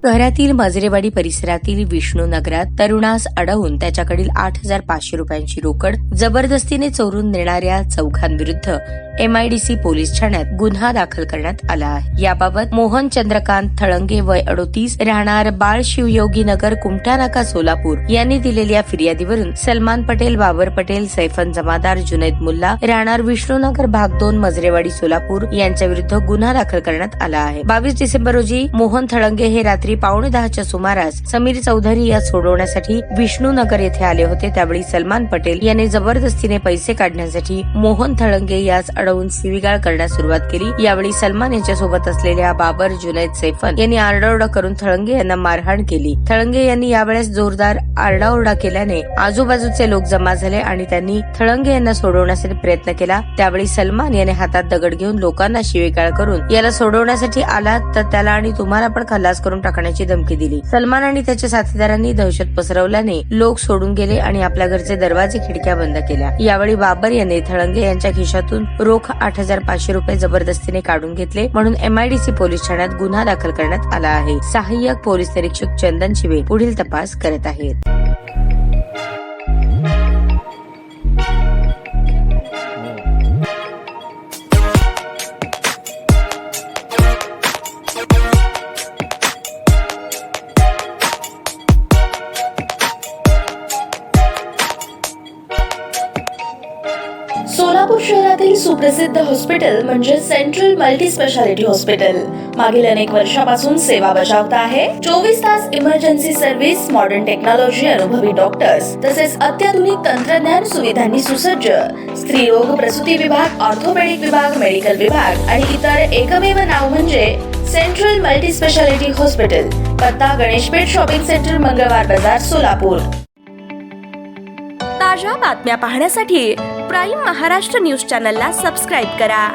शहरातील मजरेवाडी परिसरातील विष्णू नगरात तरुणास अडवून त्याच्याकडील 8,500 रुपयांची रोकड जबरदस्तीने चोरून नेणाऱ्या चौघांविरुद्ध MIDC पोलीस ठाण्यात गुन्हा दाखल करण्यात आला आहे। याबाबत मोहन चंद्रकांत थळंगे वय 38 राहणार बाळ शिवयोगी नगर कुमठानाका सोलापूर यांनी दिलेल्या फिर्यादीवरून सलमान पटेल, बाबर पटेल, सैफन जमादार, जुनैद मुल्ला राहणार विष्णूनगर भाग 2 मजरेवाडी सोलापूर यांच्या विरुद्ध गुन्हा दाखल करण्यात आला आहे। 22 डिसेंबर रोजी मोहन थळंगे हे रात्री 9:15च्या सुमारास समीर चौधरी या सोडवण्यासाठी विष्णूनगर येथे आले होते। त्यावेळी सलमान पटेल यांनी जबरदस्तीने पैसे काढण्यासाठी मोहन थळंगे यास अडवून शिवीगाळ करण्यास सुरुवात केली। यावेळी सलमान यांच्या सोबत असलेल्या बाबर, जुनैद, सैफन यांनी आरडाओरडा करून थळंगे यांना मारहाण केली। थळंगे यांनी यावेळेस जोरदार आरडाओरडा केल्याने आजूबाजूचे लोक जमा झाले आणि त्यांनी थळंगे यांना सोडवण्यासाठी प्रयत्न केला। त्यावेळी सलमान याने हातात दगड घेऊन लोकांना शिवीगाळ करून याला सोडवण्यासाठी आला तर त्याला आणि तुम्हाला पण खल्लास करून टाकण्याची धमकी दिली। सलमान आणि त्याच्या साथीदारांनी दहशत पसरवल्याने लोक सोडून गेले आणि आपल्या घरचे दरवाजे खिडक्या बंद केल्या। यावेळी बाबर यांनी थळंगे यांच्या खिशातून रोख 8,500 रुपये जबरदस्तीने काढून घेतले, म्हणून MIDC पोलीस ठाण्यात गुन्हा दाखल करण्यात आला आहे। सहाय्यक पोलीस निरीक्षक चंदन शिवे पुढील तपास करत आहेत। सोलापूर शहरातील सुप्रसिद्ध हॉस्पिटल म्हणजे सेंट्रल मल्टी स्पेशालिटी हॉस्पिटल मागील अनेक वर्षापासून सेवा बजावत आहे। 24 तास इमर्जन्सी सर्व्हिस, मॉडर्न टेक्नॉलॉजी, अनुभवी डॉक्टर्स तसेच अत्याधुनिक तंत्रज्ञान सुविधांनी सुसज्ज स्त्रीरोग प्रसूती विभाग, ऑर्थोपेडिक विभाग, मेडिकल विभाग आणि इतर एकमेव नाव म्हणजे सेंट्रल मल्टी स्पेशालिटी हॉस्पिटल। पत्ता गणेशपेठ शॉपिंग सेंटर, मंगळवार बाजार, सोलापूर। ताज्या बातम्या पाहण्यासाठी प्राईम महाराष्ट्र न्यूज चॅनलला सबस्क्राईब करा।